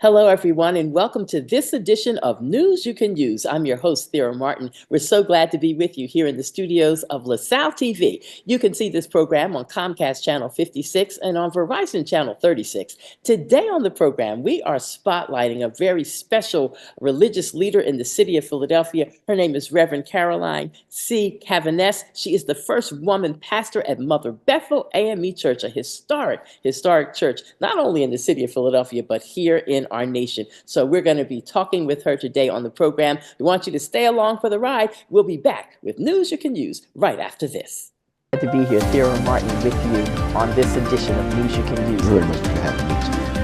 Hello, everyone, and welcome to this edition of News You Can Use. I'm your host, Thera Martin. We're so glad to be with you here in the studios of LaSalle TV. You can see this program on Comcast Channel 56 and on Verizon Channel 36. Today on the program, we are spotlighting a very special religious leader in the city of Philadelphia. Her name is Reverend Carolyn Cavaness. She is the first woman pastor at Mother Bethel AME Church, a historic church, not only in the city of Philadelphia, but here in our nation. So we're going to be talking with her today on the program. We want you to stay along for the ride. We'll be back with News You Can Use right after this. Glad to be here, Thera Martin, with you on this edition of News You Can Use. Very much for having me.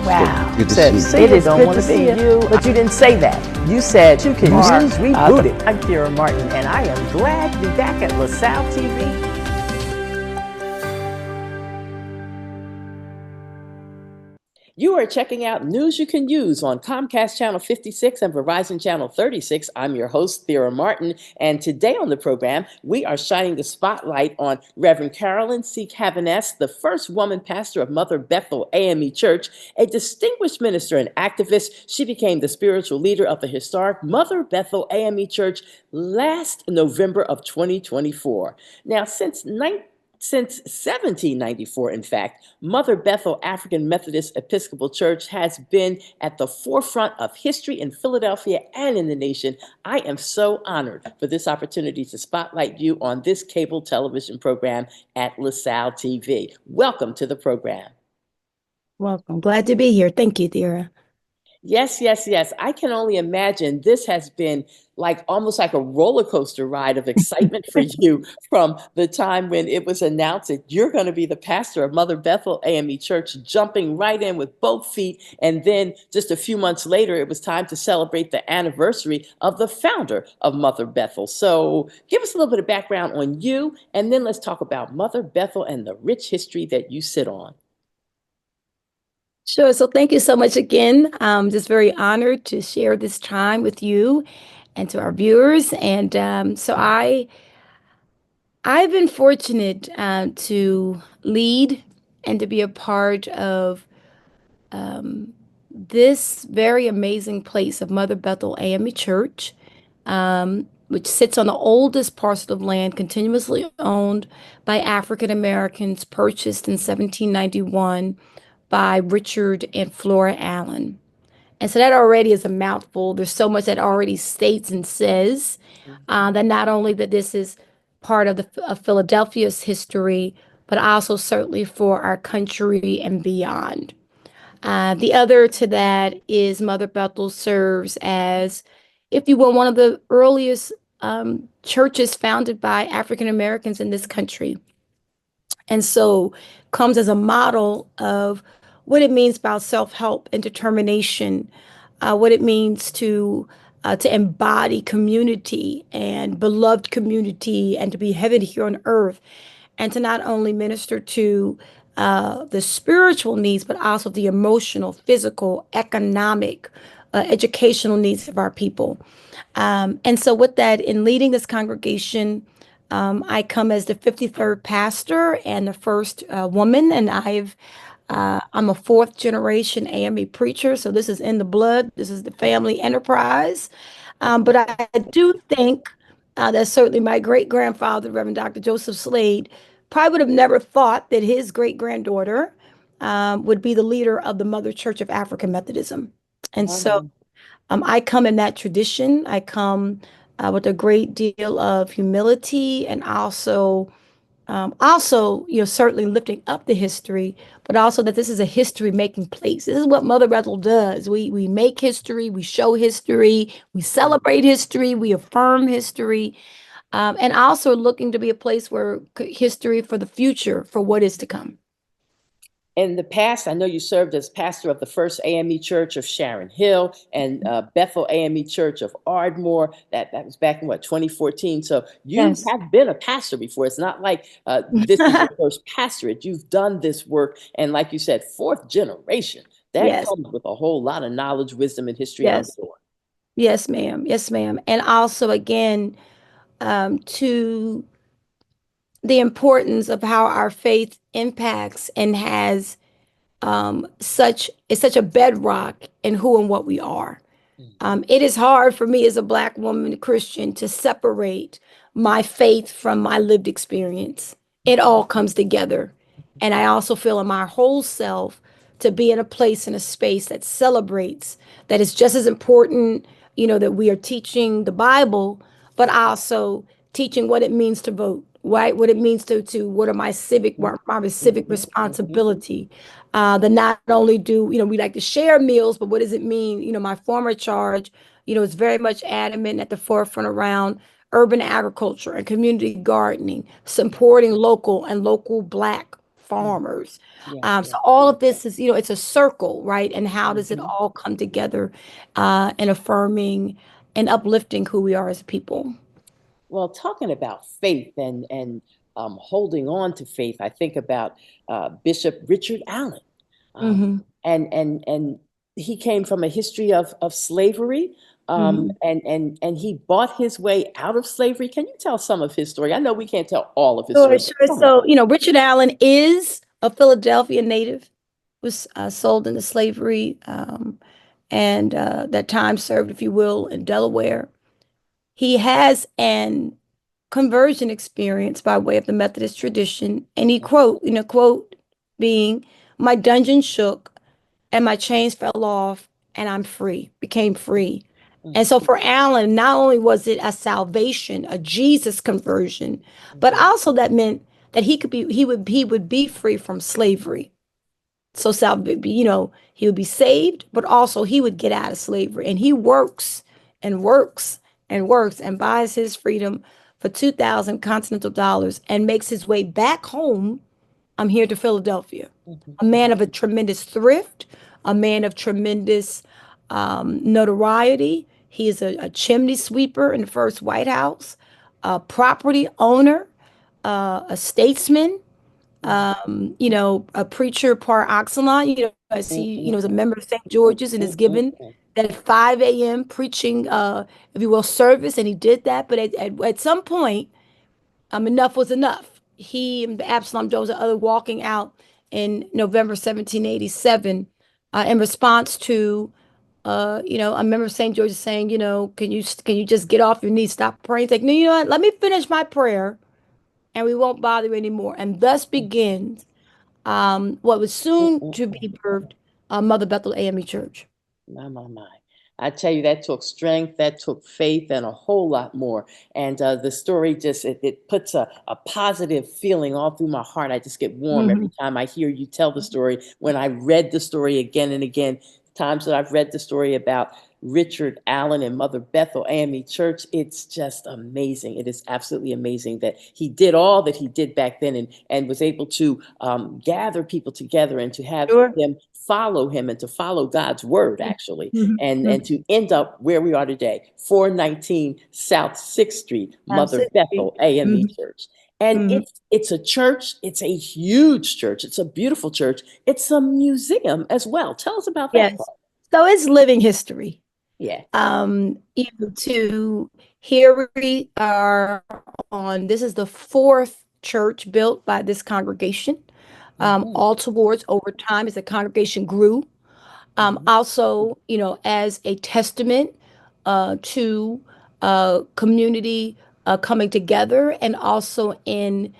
Wow. Good to see you. It is good to see you, but you didn't say that. You said you can use rebooted. I'm Thera Martin, and I am glad to be back at LaSalle TV. You are checking out News You Can Use on Comcast Channel 56 and Verizon Channel 36. I'm your host, Thera Martin, and today on the program, we are shining the spotlight on Reverend Carolyn Cavaness, the first woman pastor of Mother Bethel AME Church, a distinguished minister and activist. She became the spiritual leader of the historic Mother Bethel AME Church last November of 2024. Now, since 1794, in fact, Mother Bethel African Methodist Episcopal Church has been at the forefront of history in Philadelphia and in the nation. I am so honored for this opportunity to spotlight you on this cable television program at LaSalle TV. Welcome to the program. Welcome. Glad to be here. Thank you, Thera. Yes, yes, yes. I can only imagine this has been almost like a roller coaster ride of excitement for you from the time when it was announced that you're going to be the pastor of Mother Bethel AME Church, jumping right in with both feet. And then just a few months later, it was time to celebrate the anniversary of the founder of Mother Bethel. So give us a little bit of background on you, and then let's talk about Mother Bethel and the rich history that you sit on. Sure. So thank you so much again. I'm just very honored to share this time with you and to our viewers. And I've been fortunate to lead and to be a part of this very amazing place of Mother Bethel AME Church, which sits on the oldest parcel of land continuously owned by African Americans, purchased in 1791 by Richard and Flora Allen. And so that already is a mouthful. There's so much that already states and says that not only that this is part of Philadelphia's history, but also certainly for our country and beyond. The other to that is Mother Bethel serves as, if you will, one of the earliest churches founded by African Americans in this country. And so comes as a model of what it means about self-help and determination, what it means to embody community and beloved community and to be heaven here on earth, and to not only minister to the spiritual needs, but also the emotional, physical, economic, educational needs of our people. And so with that, in leading this congregation, I come as the 53rd pastor and the first woman, and I'm a fourth generation AME preacher, so this is in the blood. This is the family enterprise. But I do think that certainly my great-grandfather, Reverend Dr. Joseph Slade, probably would have never thought that his great-granddaughter would be the leader of the Mother Church of African Methodism. And so I come in that tradition. I come with a great deal of humility, and also, certainly lifting up the history, but also that this is a history-making place. This is what Mother Bethel does. We make history, we show history, we celebrate history, we affirm history, and also looking to be a place where history for the future, for what is to come. In the past, I know you served as pastor of the First AME Church of Sharon Hill and Bethel AME Church of Ardmore. That was back in, 2014. So you Yes. have been a pastor before. It's not like this is your first pastorate. You've done this work. And like you said, fourth generation. That Yes. comes with a whole lot of knowledge, wisdom, and history. I'm Yes. sure. Yes, ma'am. Yes, ma'am. And also, again, to the importance of how our faith impacts and has such is such a bedrock in who and what we are. Mhm. It is hard for me as a Black woman, a Christian, to separate my faith from my lived experience. It all comes together. And I also feel in my whole self to be in a place, in a space that celebrates, that is just as important, that we are teaching the Bible, but also teaching what it means to vote, right? What it means to what are my civic Mhm. Mhm. responsibility. That not only do, we like to share meals, but what does it mean? My former charge, is very much adamant at the forefront around urban agriculture and community gardening, supporting local Black Mhm. farmers. Yes, So yes. all of this is, it's a circle, right? And how does it Mhm. all come together in affirming and uplifting who we are as a people? Well, talking about faith and holding on to faith, I think about Bishop Richard Allen, um, Hmm. and he came from a history of slavery, Hmm. and he bought his way out of slavery. Can you tell some of his story? I know we can't tell all of his Sure, story, but sure. some of So, it. Richard Allen is a Philadelphia native, was sold into slavery, and that time served, if you will, in Delaware. He has an conversion experience by way of the Methodist tradition, and he quote being, "My dungeon shook and my chains fell off, and I'm free, became free." Mm, And so for Allen, not only was it a salvation, a Jesus conversion, but mhm, also that meant that he would be free from slavery. So he would be saved, but also he would get out of slavery. And he works and works and works and buys his freedom for 2,000 continental dollars and makes his way back home. I'm here to Philadelphia. mhm, A man of a tremendous thrift, a man of tremendous notoriety. He is a chimney sweeper in the first White House, a property owner, a statesman, mhm, a preacher par excellence, as mhm, he, mhm, is a member of St. mhm, George's and is mhm, given mhm, that 5 a.m. preaching, if you will, service, and he did that. But at some point, enough was enough. He and Absalom Joseph other walking out in November 1787 in response to a member of St. George's saying, can you just get off your knees, stop praying? He's like, no, you know what? Let me finish my prayer and we won't bother you anymore. And thus begins what was mhm, soon mhm, to mhm. be birthed Mother Bethel AME Church. My, my, my. I tell you, that took strength, that took faith, and a whole lot more. And the story just, it puts a positive feeling all through my heart. I just get warm Hmm. every time I hear you tell the story. When I read the story again and again, times that I've read the story about Richard Allen and Mother Bethel AME Church, it's just amazing. It is absolutely amazing that he did all that he did back then and was able to gather people together and to have Sure. them follow him and to follow God's word, actually, Hmm. and to end up where we are today, 419 South 6th Street, Mother Absolutely. Bethel AME Hmm. Church. And Hmm. it's a church, it's a huge church, it's a beautiful church, it's a museum as well. Tell us about that Yes. part. So it's living history. Yeah. To here we are on, this is the fourth church built by this congregation, Hmm. all towards over time as the congregation grew. Hmm. Also, as a testament to community coming together, and also in,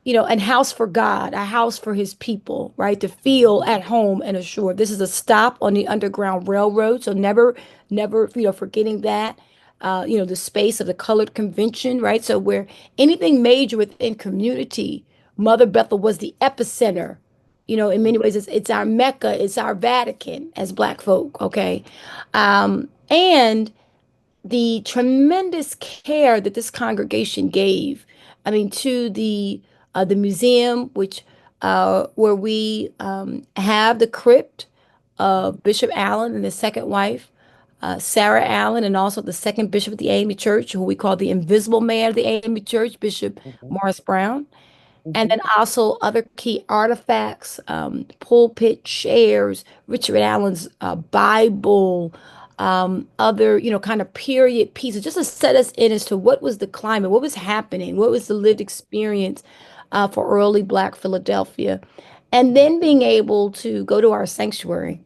an house for God, a house for his people, right? To feel at home and assured. This is a stop on the Underground Railroad, so never, forgetting that. The space of the colored convention, right? So where anything major within community, Mother Bethel was the epicenter. In many ways, it's our Mecca, it's our Vatican as Black folk, okay? And the tremendous care that this congregation gave, I mean, to the museum, which where we have the crypt of Bishop Allen and his second wife, Sarah Allen, and also the second bishop of the AME Church, who we call the Invisible Man of the AME Church, Bishop Hmm. Morris Brown. And Hmm. then also other key artifacts, pulpit chairs, Richard Allen's Bible, other, kind of period pieces, just to set us in as to what was the climate, what was happening, what was the lived experience for early Black Philadelphia. And then being able to go to our sanctuary,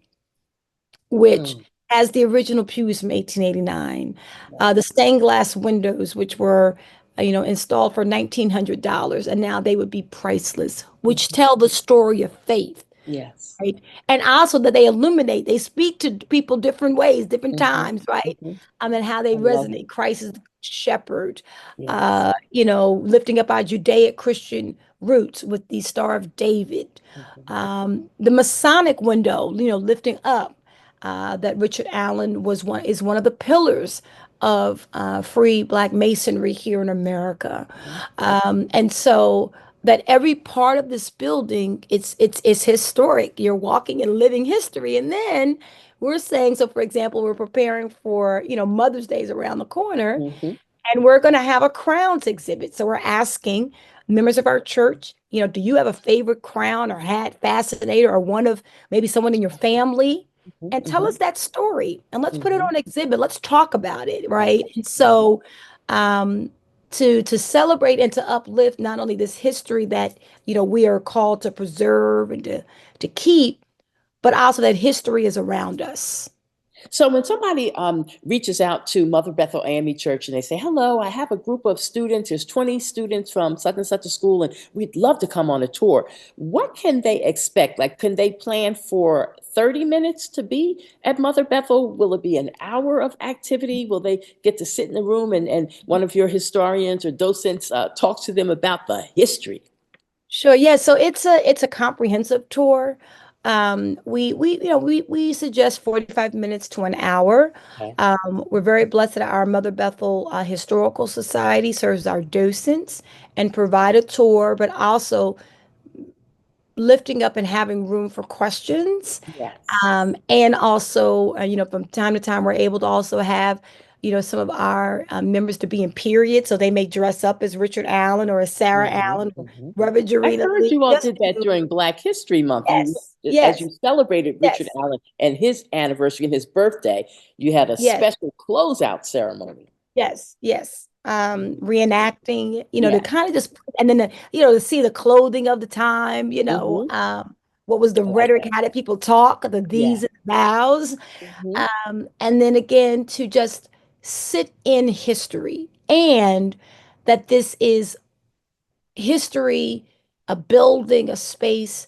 which Mm, has the original pews from 1889, wow. the stained glass windows, which were, installed for $1,900, and now they would be priceless, which Mhm. tell the story of faith. Yes. Right. And also that they illuminate, they speak to people different ways, different Hmm. times, right? Hmm. And how they I love it. resonate. Christ is the shepherd, Yes. lifting up our Judaic Christian roots with the Star of David. Mhm. The Masonic window, lifting up, that Richard Allen is one of the pillars of free Black Masonry here in America. Mhm. And so that every part of this building, it's historic. You're walking and living history. And then we're saying, so for example, we're preparing for, Mother's Day's around the corner, Mhm. and we're going to have a crowns exhibit. So we're asking members of our church, do you have a favorite crown or hat, fascinator, or one of maybe someone in your family? Mhm. And tell Mhm. us that story, and let's put it Mhm. on exhibit. Let's talk about it, right? Right. And Mhm. so, um, to celebrate and to uplift not only this history that we are called to preserve and to keep, but also that history is around us. So when somebody reaches out to Mother Bethel AME Church and they say, "Hello, I have a group of students. There's 20 students from such and such a school, and we'd love to come on a tour." What can they expect? Like, can they plan for 30 minutes to be at Mother Bethel? Will it be an hour of activity? Will they get to sit in the room and one of your historians or docents talk to them about the history? Sure. Yeah. So it's a comprehensive tour. We suggest 45 minutes to an hour. Okay. We're very blessed that our Mother Bethel Historical Society serves our docents and provide a tour, but also lifting up and having room for questions. Yes. And also, from time to time, we're able to also have, some of our members to be in period. So they may dress up as Richard Allen or as Sarah Mhm. Allen or Mhm. Reverend I Jarena heard Lee. you all Just did that to, during Black History Month. yes, As you yes, celebrated Richard yes, Allen and his anniversary and his birthday, you had a yes, special closeout ceremony. yes, yes. Mhm. Reenacting, to Yeah. kind of just, and then, to see the clothing of the time, Hmm. what was the I like rhetoric, that. how did people talk, the Yeah. these and thous. Hmm. And then again, to just sit in history, and that this is history, a building, a space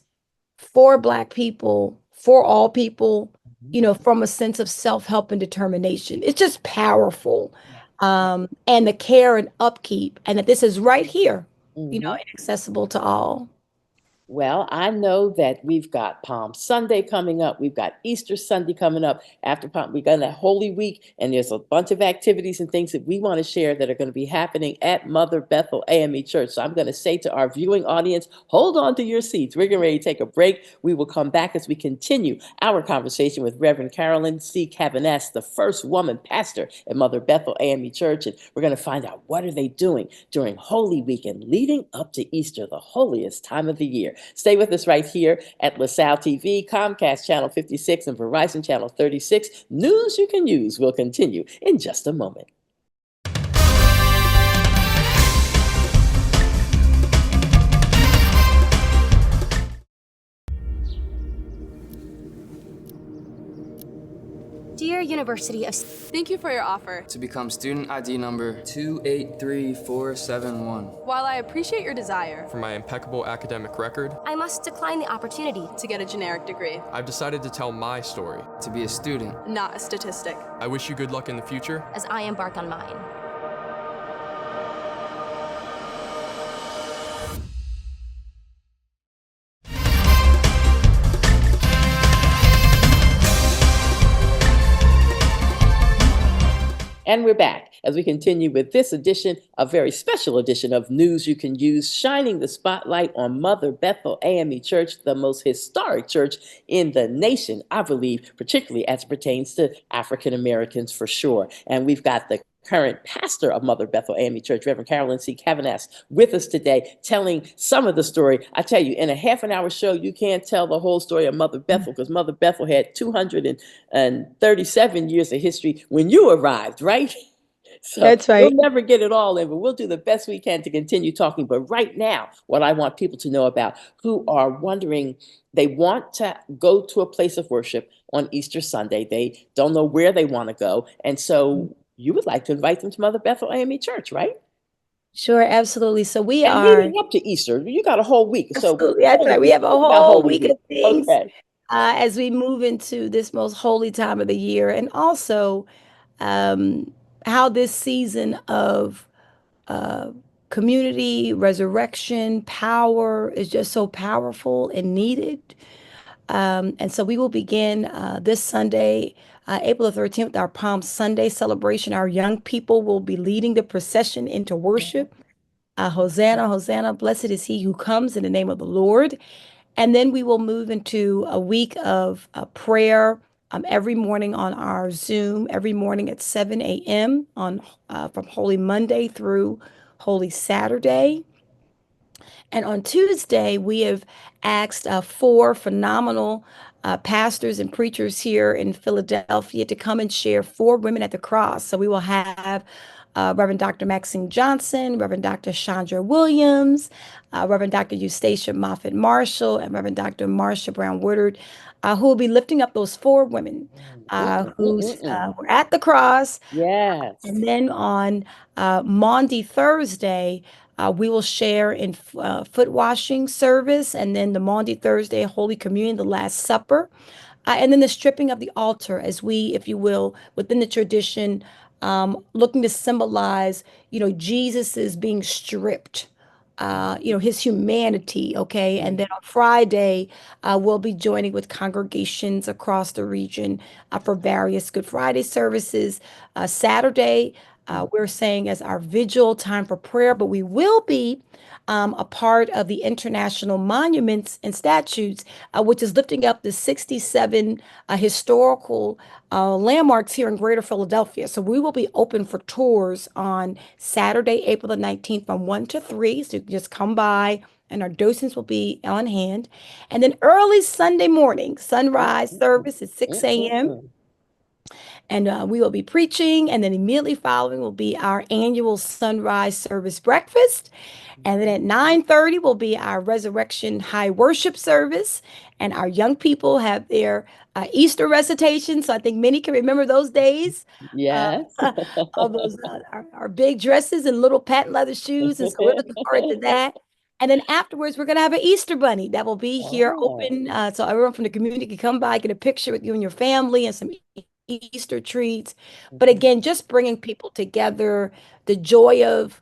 for Black people, for all people, from a sense of self-help and determination. It's just powerful. And the care and upkeep, and that this is right here, Hmm. accessible to all. Well, I know that we've got Palm Sunday coming up. We've got Easter Sunday coming up. After Palm, we got that Holy Week, and there's a bunch of activities and things that we want to share that are going to be happening at Mother Bethel AME Church. So I'm going to say to our viewing audience, hold on to your seats. We're getting ready to take a break. We will come back as we continue our conversation with Reverend Carolyn Cavaness, the first woman pastor at Mother Bethel AME Church, and we're going to find out what are they doing during Holy Week and leading up to Easter, the holiest time of the year. Stay with us right here at LaSalle TV, Comcast Channel 56, and Verizon Channel 36. News you can use will continue in just a moment. Dear University of... Thank you for your offer. To become student ID number 283471. While I appreciate your desire For my impeccable academic record, I must decline the opportunity. to get a generic degree, I've decided to tell my story. To be a student. not a statistic. I wish you good luck in the future. As I embark on mine. And we're back as we continue with this edition, a very special edition of News You Can Use, shining the spotlight on Mother Bethel AME Church, the most historic church in the nation, I believe, particularly as it pertains to African Americans for sure. And we've got the current pastor of Mother Bethel AME Church, Reverend Carolyn Cavaness, with us today, telling some of the story. I tell you, in a half an hour show, you can't tell the whole story of Mother Bethel because Mother Bethel had 237 years of history when you arrived, right? So That's we'll right. never get it all in, but we'll do the best we can to continue talking. But right now, what I want people to know about who are wondering, they want to go to a place of worship on Easter Sunday. They don't know where they want to go. And so you would like to invite them to Mother Bethel AME Church, right? Sure, absolutely. So we And are leading up to Easter, you got a whole week. So absolutely, that's right. We have a talk about whole Holy week of Week. things Okay. as we move into this most holy time of the year, and also um, how this season of uh, community, resurrection, power is just so powerful and needed. And so we will begin this Sunday, April the 13th, with our Palm Sunday celebration. Our young people will be leading the procession into worship. Hosanna, Hosanna, blessed is he who comes in the name of the Lord. And then we will move into a week of prayer every morning on our Zoom, every morning at 7 a.m. on from Holy Monday through Holy Saturday. And on Tuesday, we have asked four phenomenal pastors and preachers here in Philadelphia to come and share four women at the cross. So we will have Reverend Dr. Maxine Johnson, Reverend Dr. Chandra Williams, Reverend Dr. Eustacia Moffett Marshall, and Reverend Dr. Marsha Brown Woodard, who will be lifting up those four women who were at the cross. And Yes. then on Maundy Thursday, we will share in foot washing service, and then the Maundy Thursday Holy Communion, the Last Supper, and then the stripping of the altar, as we, if you will, within the tradition, looking to symbolize, Jesus is being stripped. His humanity, okay? And then on Friday, we'll be joining with congregations across the region for various Good Friday services. Saturday, we're saying as our vigil time for prayer, but we will be a part of the International Monuments and Statues, which is lifting up the 67 historical landmarks here in Greater Philadelphia. So we will be open for tours on Saturday, April the 19th from 1 to 3. So you can just come by and our docents will be on hand. And then early Sunday morning, sunrise service at 6 a.m. And we will be preaching, and then immediately following will be our annual sunrise service breakfast. And then at 9:30 will be our resurrection high worship service. And our young people have their Easter recitation. So I think many can remember those days. Uh, Yes. all those our big dresses and little patent leather shoes. And so we're looking forward to that. And then afterwards, we're going to have an Easter bunny that will be here Oh. open. So everyone from the community can come by, get a picture with you and your family and some Easter treats. But again, just bringing people together, the joy of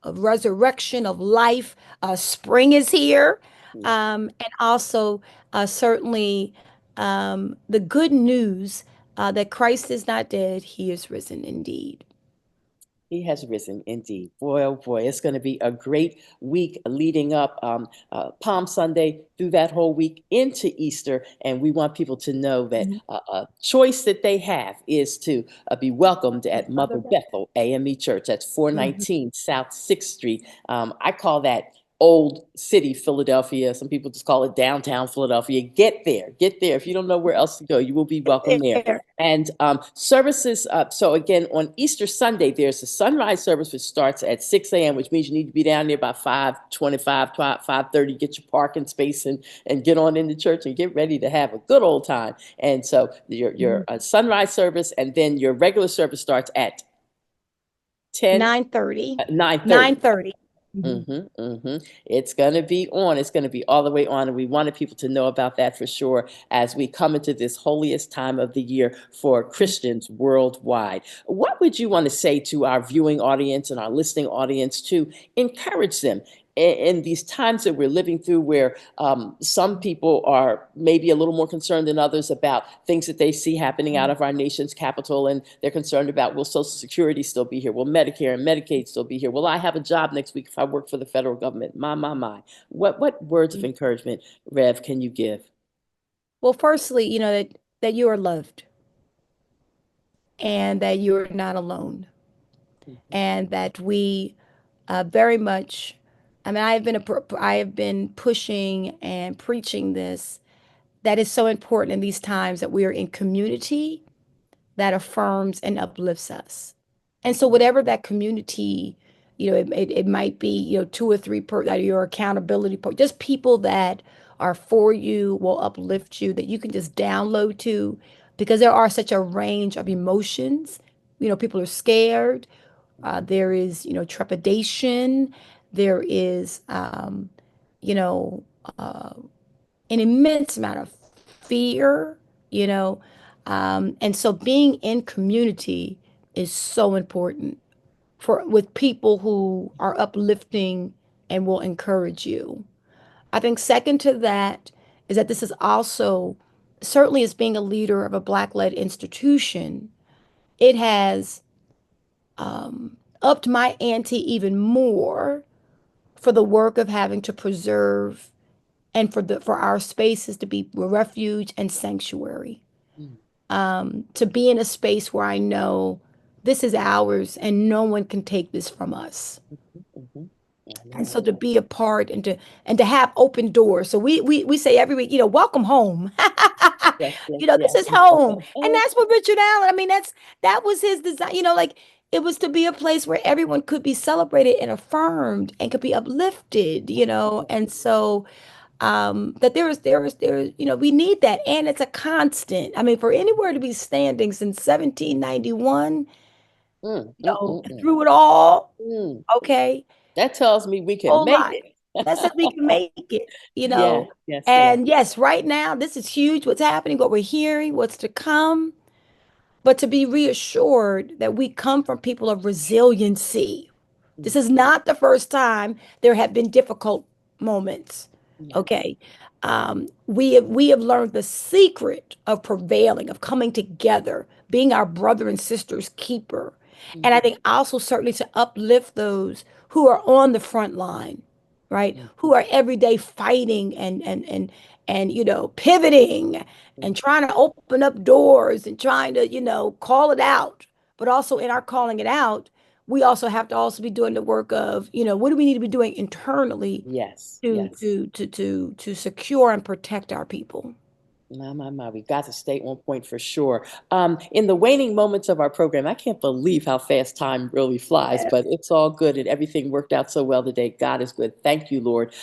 resurrection, of life. Spring is here. And also, certainly, the good news that Christ is not dead, he is risen indeed. He has risen indeed. Boy, oh boy, it's going to be a great week leading up Palm Sunday through that whole week into Easter. And we want people to know that Mhm. a choice that they have is to be welcomed at Mother Bethel AME Church. That's Mhm. 419 South 6th Street. I call that Old City Philadelphia. Some people just call it downtown Philadelphia. Get there. Get there. If you don't know where else to go, you will be welcome there. There. And services, so again, on Easter Sunday, there's a sunrise service which starts at 6 a.m., which means you need to be down there by 5:25, 5:30, get your parking space and get on into church and get ready to have a good old time. And so your Mhm. sunrise service and then your regular service starts at 10, 9:30. 9:30. 9:30. Mhm. It's going to be on. It's going to be all the way on. And we wanted people to know about that for sure as we come into this holiest time of the year for Christians worldwide. What would you want to say to our viewing audience and our listening audience to encourage them in these times that we're living through where some people are maybe a little more concerned than others about things that they see happening out of our nation's capital, and they're concerned about, will Social Security still be here? Will Medicare and Medicaid still be here? Will I have a job next week if I work for the federal government? My. What words of encouragement, Rev, can you give? Well, firstly, that you are loved and that you're not alone, and that we very much, I mean, I have been pushing and preaching this, that is so important in these times that we are in community, that affirms and uplifts us. And so whatever that community, it might be, two or three your accountability, just people that are for you, will uplift you, that you can just download to, because there are such a range of emotions. People are scared. There is, trepidation. There is, you know, an immense amount of fear, you know. And so being in community is so important for with people who are uplifting and will encourage you. I think second to that is that this is also certainly as being a leader of a Black-led institution, it has upped my ante even more for the work of having to preserve and for our spaces to be refuge and sanctuary. Mm, To be in a space where I know this is ours and no one can take this from us. mhm. I And know. so to be a part and to have open doors. So we say every week, welcome home. Yes, yes, This is yes. home. And that's what Richard Allen, I mean, that was his design, like it was to be a place where everyone could be celebrated and affirmed and could be uplifted, and so that there is, we need that. And it's a constant. I mean, for anywhere to be standing since 1791, Mm, mm, mm, mm, through it all, mm. okay, That tells me we can whole make lot. it. That says we can make it. Yes, yes, yes. And yes, right now, this is huge, what's happening, what we're hearing, what's to come. But to be reassured that we come from people of resiliency. This Mm, is not the first time there have been difficult moments. yes. Okay. We have learned the secret of prevailing, of coming together, being our brother and sister's keeper. And I Mhm, think also certainly to uplift those who are on the front line, right? mm, Who are every day fighting and pivoting mm. and trying to open up doors and trying to, call it out. But also in our calling it out, we also have to also be doing the work of, what do we need to be doing internally Yes, to yes. to to to to secure and protect our people. My. We've got to stay on point for sure. In the waning moments of our program, I can't believe how fast time really flies, but it's all good and everything worked out so well today. God is good. Thank you, Lord.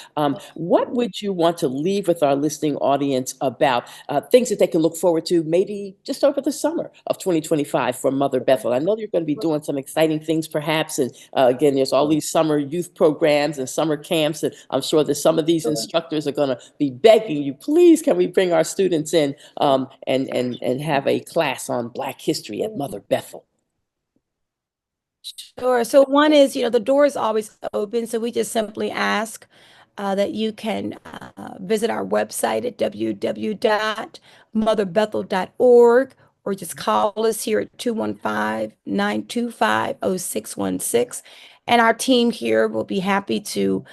What would you want to leave with our listening audience about things that they can look forward to maybe just over the summer of 2025 from Mother Bethel? I know you're going to be doing some exciting things perhaps. And again, there's all these summer youth programs and summer camps. And I'm sure that some of these instructors are going to be begging you, please, can we bring our students in and have a class on Black history at Mother Bethel? Sure. So one is, the door is always open. So we just simply ask that you can visit our website at www.motherbethel.org or just call us here at 215-925-0616. And our team here will be happy to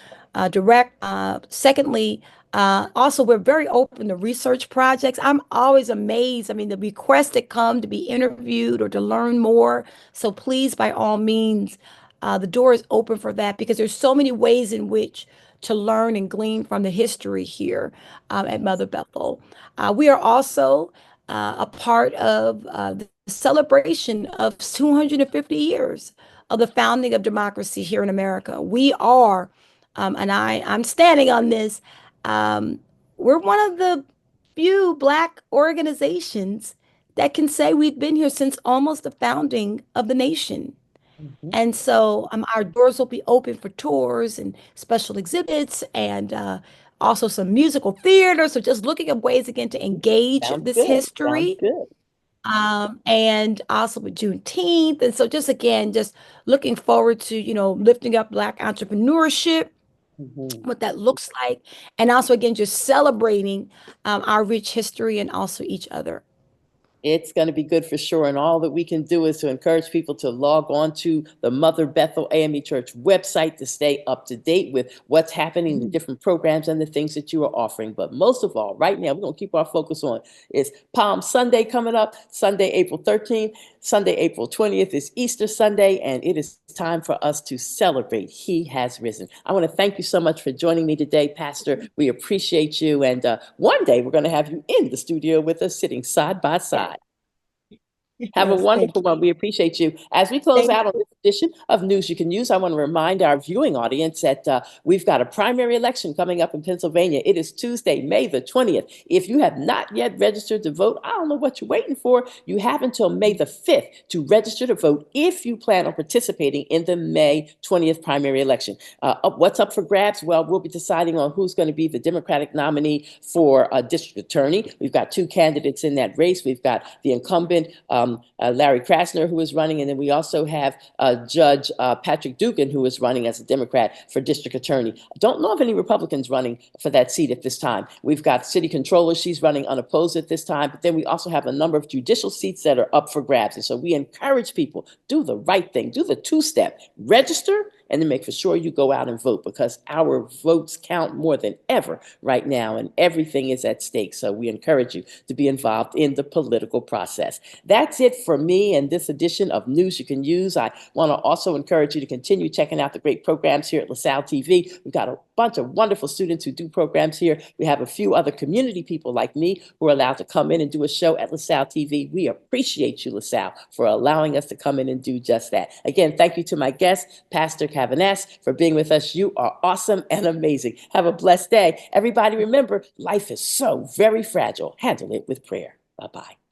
direct. Secondly, also, we're very open to research projects. I'm always amazed. I mean, the requests that come to be interviewed or to learn more. So please, by all means, the door is open for that because there's so many ways in which to learn and glean from the history here at Mother Bethel. We are also a part of the celebration of 250 years of the founding of democracy here in America. We are, and I'm standing on this, um, we're one of the few Black organizations that can say we've been here since almost the founding of the nation. Mhm. And so our doors will be open for tours and special exhibits and also some musical theater. So just looking at ways again to engage Sounds this good. Sounds history, good. and also with Juneteenth. And so just again, just looking forward to, lifting up Black entrepreneurship, Mhm. what that looks like, and also again, just celebrating our rich history and also each other. It's going to be good for sure. And all that we can do is to encourage people to log on to the Mother Bethel AME Church website to stay up to date with what's happening, the different programs and the things that you are offering. But most of all, right now, we're going to keep our focus on is Palm Sunday coming up, Sunday, April 13th, Sunday, April 20th is Easter Sunday, and it is time for us to celebrate. He has risen. I want to thank you so much for joining me today, Pastor. We appreciate you. And one day we're going to have you in the studio with us, sitting side by Yes. side. Have a Yes, thank wonderful one. We appreciate you. As we close thank out on this edition of News You Can Use, I want to remind our viewing audience that we've got a primary election coming up in Pennsylvania. It is Tuesday, May the 20th. If you have not yet registered to vote, I don't know what you're waiting for. You have until May the 5th to register to vote if you plan on participating in the May 20th primary election. What's up for grabs? Well, we'll be deciding on who's going to be the Democratic nominee for district attorney. We've got two candidates in that race. We've got the incumbent Larry Krasner, who is running, and then we also have Judge Patrick Dugan, who is running as a Democrat for district attorney. Don't know of any Republicans running for that seat at this time. We've got city controller. She's running unopposed at this time, but then we also have a number of judicial seats that are up for grabs. And so we encourage people, do the right thing, do the two-step, register, and then make for sure you go out and vote, because our votes count more than ever right now, and everything is at stake. So we encourage you to be involved in the political process. That's it for me and this edition of News You Can Use. I want to also encourage you to continue checking out the great programs here at LaSalle TV. We've got a bunch of wonderful students who do programs here. We have a few other community people like me who are allowed to come in and do a show at LaSalle TV. We appreciate you, LaSalle, for allowing us to come in and do just that. Again, thank you to my guest, Pastor Cavaness, for being with us. You are awesome and amazing. Have a blessed day. Everybody remember, life is so very fragile. Handle it with prayer. Bye-bye.